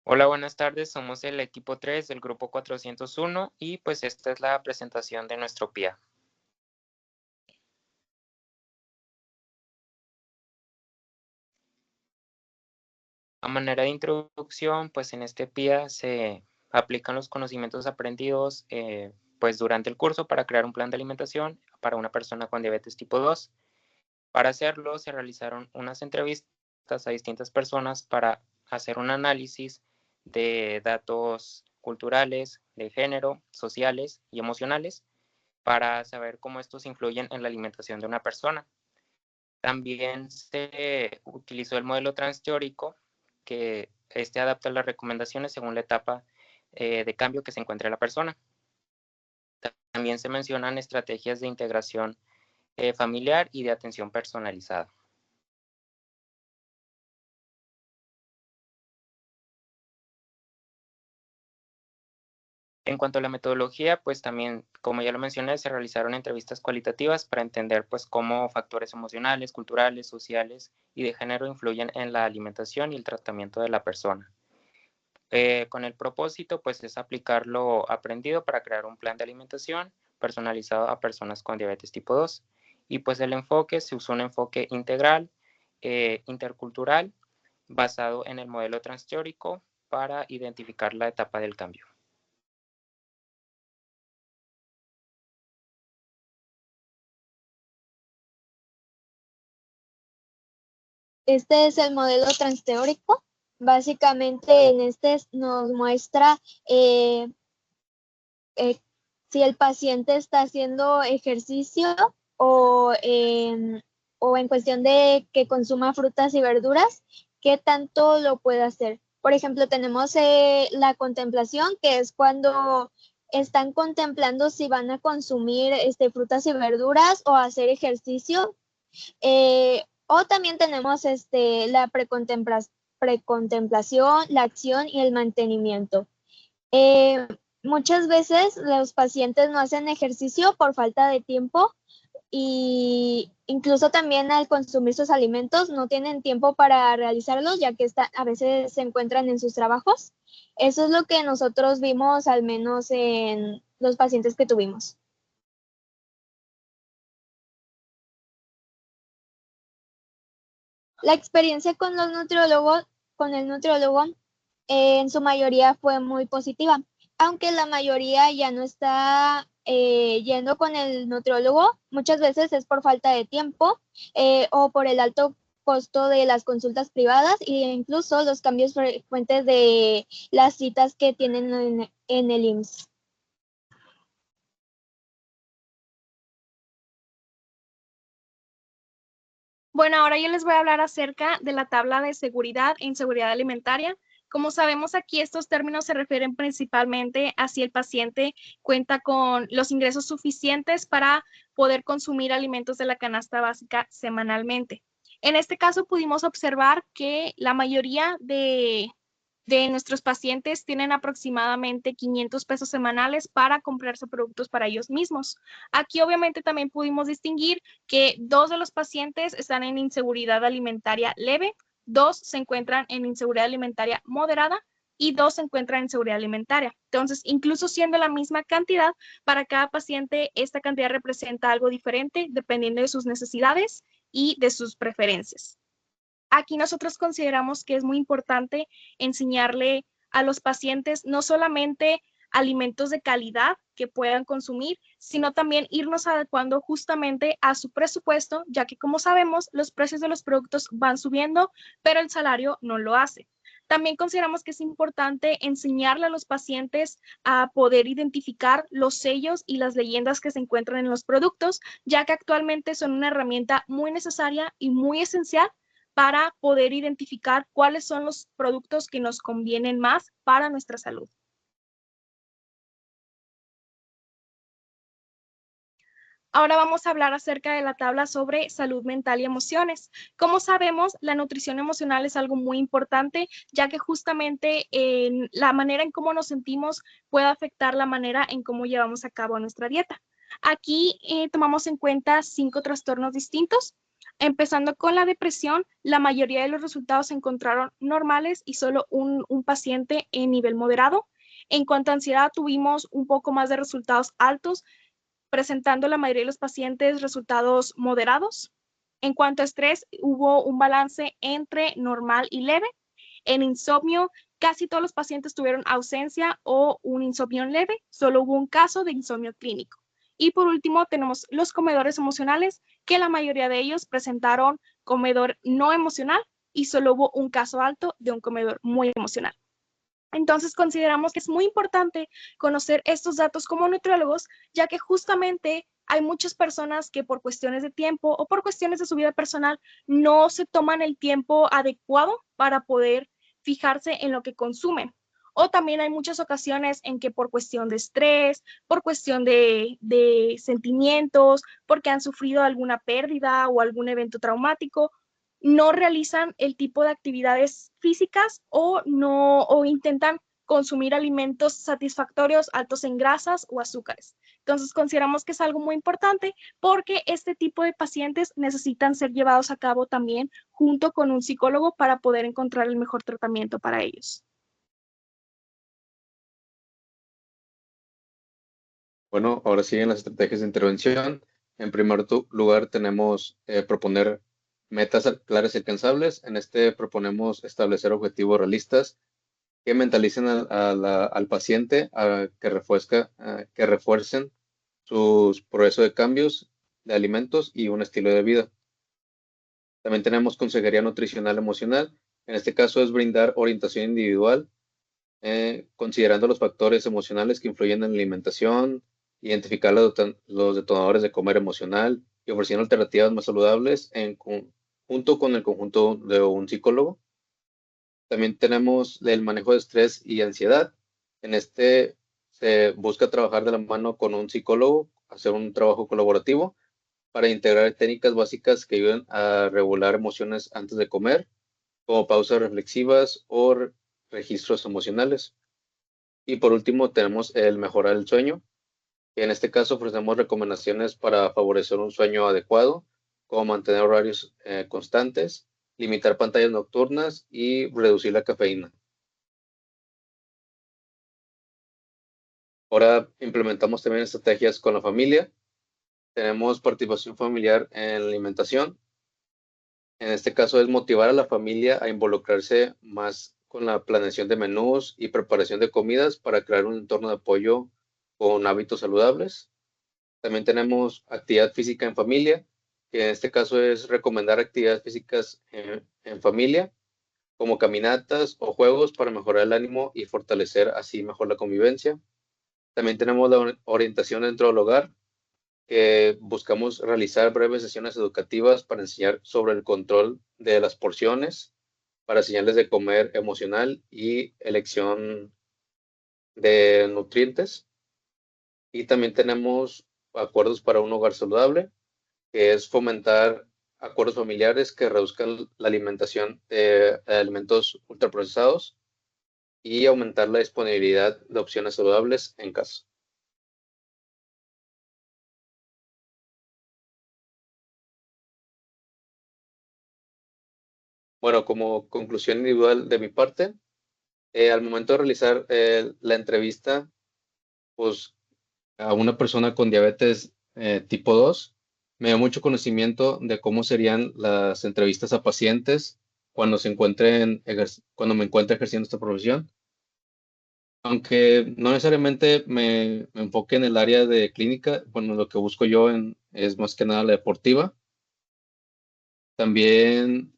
Hola, buenas tardes. Somos el equipo 3 del grupo 401 y pues esta es la presentación de nuestro PIA. A manera de introducción, pues en este PIA se aplican los conocimientos aprendidos pues durante el curso para crear un plan de alimentación para una persona con diabetes tipo 2. Para hacerlo se realizaron unas entrevistas a distintas personas para hacer un análisis de datos culturales, de género, sociales y emocionales para saber cómo estos influyen en la alimentación de una persona. También se utilizó el modelo transteórico, que adapta las recomendaciones según la etapa de cambio que se encuentre la persona. También se mencionan estrategias de integración familiar y de atención personalizada. En cuanto a la metodología, pues también, como ya lo mencioné, se realizaron entrevistas cualitativas para entender pues cómo factores emocionales, culturales, sociales y de género influyen en la alimentación y el tratamiento de la persona. Con el propósito pues es aplicar lo aprendido para crear un plan de alimentación personalizado a personas con diabetes tipo 2. Y pues el enfoque, se usó un enfoque integral, intercultural, basado en el modelo transteórico para identificar la etapa del cambio. Este es el modelo transteórico. Básicamente en este nos muestra eh, si el paciente está haciendo ejercicio o en cuestión de que consuma frutas y verduras, qué tanto lo puede hacer. Por ejemplo, tenemos la contemplación, que es cuando están contemplando si van a consumir frutas y verduras o hacer ejercicio. O también tenemos la precontemplación, la acción y el mantenimiento. Muchas veces los pacientes no hacen ejercicio por falta de tiempo y incluso también al consumir sus alimentos no tienen tiempo para realizarlos, ya que a veces se encuentran en sus trabajos. Eso es lo que nosotros vimos, al menos en los pacientes que tuvimos. La experiencia con el nutriólogo, en su mayoría fue muy positiva, aunque la mayoría ya no está yendo con el nutriólogo. Muchas veces es por falta de tiempo o por el alto costo de las consultas privadas e incluso los cambios frecuentes de las citas que tienen en el IMSS. Bueno, ahora yo les voy a hablar acerca de la tabla de seguridad e inseguridad alimentaria. Como sabemos aquí, estos términos se refieren principalmente a si el paciente cuenta con los ingresos suficientes para poder consumir alimentos de la canasta básica semanalmente. En este caso, pudimos observar que la mayoría de nuestros pacientes tienen aproximadamente 500 pesos semanales para comprarse productos para ellos mismos. Aquí obviamente también pudimos distinguir que 2 de los pacientes están en inseguridad alimentaria leve, 2 se encuentran en inseguridad alimentaria moderada y 2 se encuentran en inseguridad alimentaria. Entonces, incluso siendo la misma cantidad, para cada paciente esta cantidad representa algo diferente dependiendo de sus necesidades y de sus preferencias. Aquí nosotros consideramos que es muy importante enseñarle a los pacientes no solamente alimentos de calidad que puedan consumir, sino también irnos adecuando justamente a su presupuesto, ya que como sabemos, los precios de los productos van subiendo, pero el salario no lo hace. También consideramos que es importante enseñarle a los pacientes a poder identificar los sellos y las leyendas que se encuentran en los productos, ya que actualmente son una herramienta muy necesaria y muy esencial para poder identificar cuáles son los productos que nos convienen más para nuestra salud. Ahora vamos a hablar acerca de la tabla sobre salud mental y emociones. Como sabemos, la nutrición emocional es algo muy importante, ya que justamente la manera en cómo nos sentimos puede afectar la manera en cómo llevamos a cabo nuestra dieta. Aquí tomamos en cuenta 5 trastornos distintos. Empezando con la depresión, la mayoría de los resultados se encontraron normales y solo un paciente en nivel moderado. En cuanto a ansiedad, tuvimos un poco más de resultados altos, presentando la mayoría de los pacientes resultados moderados. En cuanto a estrés, hubo un balance entre normal y leve. En insomnio, casi todos los pacientes tuvieron ausencia o un insomnio leve, solo hubo un caso de insomnio clínico. Y por último, tenemos los comedores emocionales, que la mayoría de ellos presentaron comedor no emocional y solo hubo un caso alto de un comedor muy emocional. Entonces consideramos que es muy importante conocer estos datos como nutriólogos, ya que justamente hay muchas personas que por cuestiones de tiempo o por cuestiones de su vida personal no se toman el tiempo adecuado para poder fijarse en lo que consumen. O también hay muchas ocasiones en que por cuestión de estrés, por cuestión de sentimientos, porque han sufrido alguna pérdida o algún evento traumático, no realizan el tipo de actividades físicas o intentan consumir alimentos satisfactorios altos en grasas o azúcares. Entonces consideramos que es algo muy importante porque este tipo de pacientes necesitan ser llevados a cabo también junto con un psicólogo para poder encontrar el mejor tratamiento para ellos. Bueno, ahora siguen las estrategias de intervención. En primer lugar, tenemos proponer metas claras y alcanzables. En este proponemos establecer objetivos realistas que mentalicen al paciente que refuercen sus progresos de cambios de alimentos y un estilo de vida. También tenemos consejería nutricional emocional. En este caso es brindar orientación individual, considerando los factores emocionales que influyen en la alimentación, identificar los detonadores de comer emocional y ofreciendo alternativas más saludables junto con el conjunto de un psicólogo. También tenemos el manejo de estrés y ansiedad. En este se busca trabajar de la mano con un psicólogo, hacer un trabajo colaborativo para integrar técnicas básicas que ayuden a regular emociones antes de comer, como pausas reflexivas o registros emocionales. Y por último, tenemos el mejorar el sueño, que en este caso ofrecemos recomendaciones para favorecer un sueño adecuado, como mantener horarios constantes, limitar pantallas nocturnas y reducir la cafeína. Ahora implementamos también estrategias con la familia. Tenemos participación familiar en la alimentación. En este caso es motivar a la familia a involucrarse más con la planeación de menús y preparación de comidas para crear un entorno de apoyo con hábitos saludables. También tenemos actividad física en familia, que en este caso es recomendar actividades físicas en familia, como caminatas o juegos para mejorar el ánimo y fortalecer así mejor la convivencia. También tenemos la orientación dentro del hogar, que buscamos realizar breves sesiones educativas para enseñar sobre el control de las porciones, para señales de comer emocional y elección de nutrientes. Y también tenemos acuerdos para un hogar saludable, que es fomentar acuerdos familiares que reduzcan la alimentación de alimentos ultraprocesados y aumentar la disponibilidad de opciones saludables en casa. Bueno, como conclusión individual de mi parte, al momento de realizar la entrevista, pues a una persona con diabetes tipo 2, me dio mucho conocimiento de cómo serían las entrevistas a pacientes cuando cuando me encuentre ejerciendo esta profesión. Aunque no necesariamente me enfoque en el área de clínica, bueno, lo que busco yo es más que nada la deportiva. También,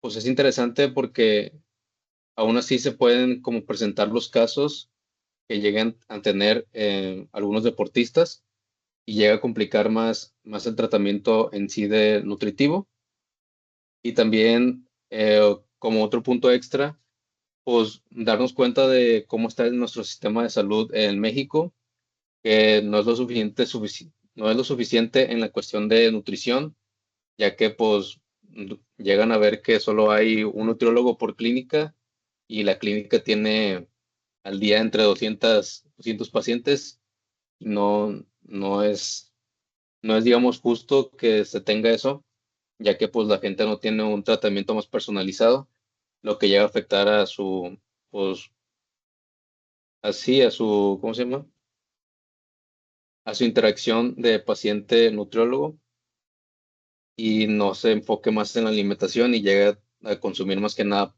pues es interesante porque aún así se pueden como presentar los casos que lleguen a tener algunos deportistas y llega a complicar más el tratamiento en sí de nutritivo. Y también, como otro punto extra, pues darnos cuenta de cómo está nuestro sistema de salud en México, que no es no es lo suficiente en la cuestión de nutrición, ya que pues llegan a ver que solo hay un nutriólogo por clínica y la clínica tiene al día entre 200 pacientes. No, no es, digamos, justo que se tenga eso, ya que pues la gente no tiene un tratamiento más personalizado, lo que llega a afectar a su, pues, así, a su, ¿cómo se llama? A su interacción de paciente-nutriólogo y no se enfoque más en la alimentación y llega a consumir más que nada,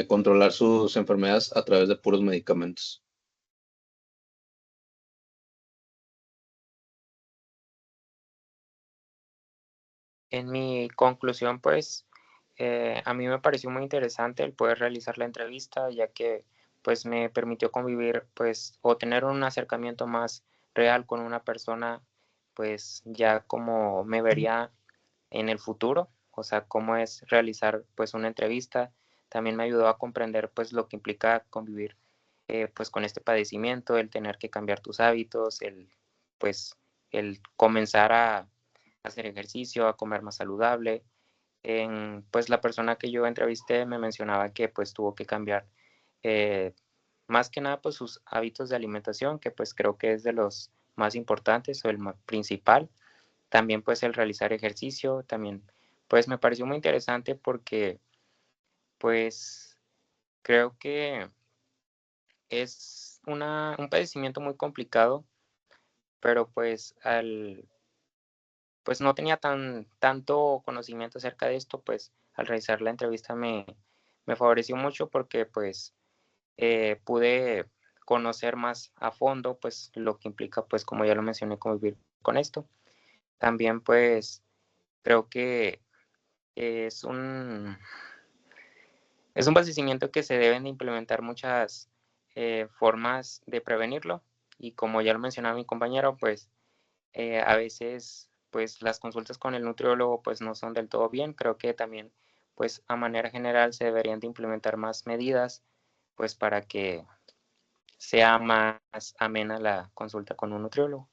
controlar sus enfermedades a través de puros medicamentos. En mi conclusión, pues, a mí me pareció muy interesante el poder realizar la entrevista, ya que pues me permitió convivir, pues, o tener un acercamiento más real con una persona, pues, ya como me vería en el futuro, o sea, cómo es realizar, pues, una entrevista. También me ayudó a comprender, pues, lo que implica convivir, pues, con este padecimiento, el tener que cambiar tus hábitos, pues, el comenzar a hacer ejercicio, a comer más saludable. Pues la persona que yo entrevisté me mencionaba que pues tuvo que cambiar, eh, más que nada pues sus hábitos de alimentación, que pues creo que es de los más importantes o el principal. También pues el realizar ejercicio, también pues me pareció muy interesante porque pues creo que es un padecimiento muy complicado, pero pues no tenía tanto conocimiento acerca de esto, pues al realizar la entrevista me favoreció mucho porque pues pude conocer más a fondo pues lo que implica pues como ya lo mencioné convivir con esto. También pues creo que es es un padecimiento que se deben de implementar muchas formas de prevenirlo y como ya lo mencionaba mi compañero pues a veces pues las consultas con el nutriólogo pues no son del todo bien. Creo que también pues a manera general se deberían de implementar más medidas pues para que sea más amena la consulta con un nutriólogo.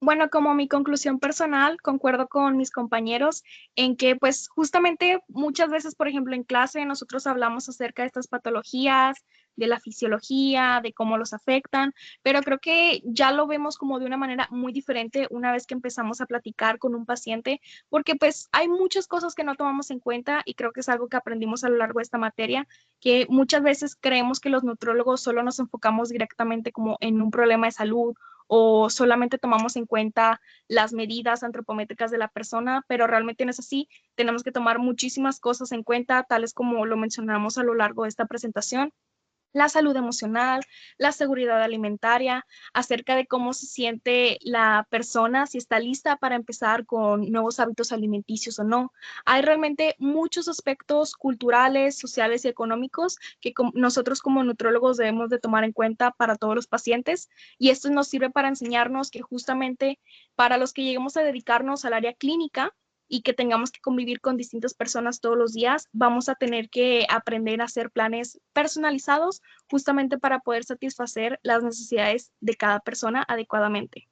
Bueno, como mi conclusión personal, concuerdo con mis compañeros en que, pues, justamente muchas veces, por ejemplo, en clase nosotros hablamos acerca de estas patologías, de la fisiología, de cómo los afectan, pero creo que ya lo vemos como de una manera muy diferente una vez que empezamos a platicar con un paciente, porque pues hay muchas cosas que no tomamos en cuenta y creo que es algo que aprendimos a lo largo de esta materia, que muchas veces creemos que los nutriólogos solo nos enfocamos directamente como en un problema de salud o solamente tomamos en cuenta las medidas antropométricas de la persona, pero realmente no es así. Tenemos que tomar muchísimas cosas en cuenta, tales como lo mencionamos a lo largo de esta presentación, la salud emocional, la seguridad alimentaria, acerca de cómo se siente la persona, si está lista para empezar con nuevos hábitos alimenticios o no. Hay realmente muchos aspectos culturales, sociales y económicos que nosotros como nutrólogos debemos de tomar en cuenta para todos los pacientes y esto nos sirve para enseñarnos que justamente para los que lleguemos a dedicarnos al área clínica, y que tengamos que convivir con distintas personas todos los días, vamos a tener que aprender a hacer planes personalizados justamente para poder satisfacer las necesidades de cada persona adecuadamente.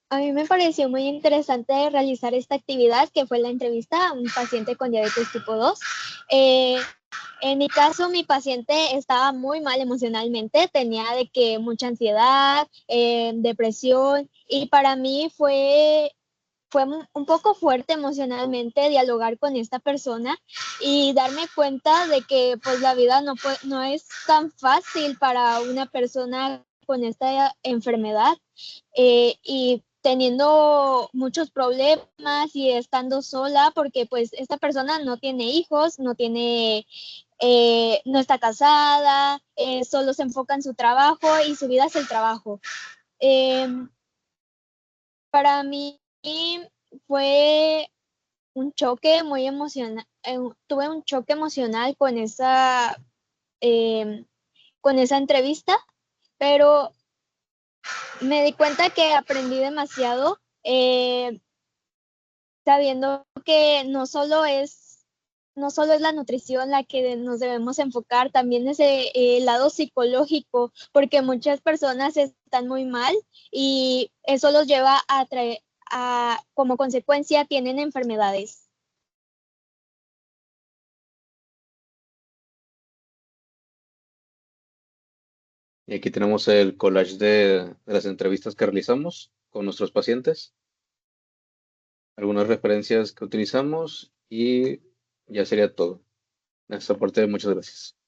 A mí me pareció muy interesante realizar esta actividad que fue la entrevista a un paciente con diabetes tipo 2. En mi caso, mi paciente estaba muy mal emocionalmente, tenía de que mucha ansiedad, depresión, y para mí fue un poco fuerte emocionalmente dialogar con esta persona y darme cuenta de que pues la vida no es tan fácil para una persona con esta enfermedad, y teniendo muchos problemas y estando sola porque pues esta persona no tiene hijos, no está casada, solo se enfoca en su trabajo y su vida es el trabajo. Eh, para mí fue un choque muy emocional, tuve un choque emocional eh, con esa entrevista, pero me di cuenta que aprendí demasiado, sabiendo que no solo es la nutrición la que nos debemos enfocar, también es el lado psicológico, porque muchas personas están muy mal y eso los lleva como consecuencia tienen enfermedades. Y aquí tenemos el collage de las entrevistas que realizamos con nuestros pacientes, algunas referencias que utilizamos y ya sería todo. En esta parte, muchas gracias.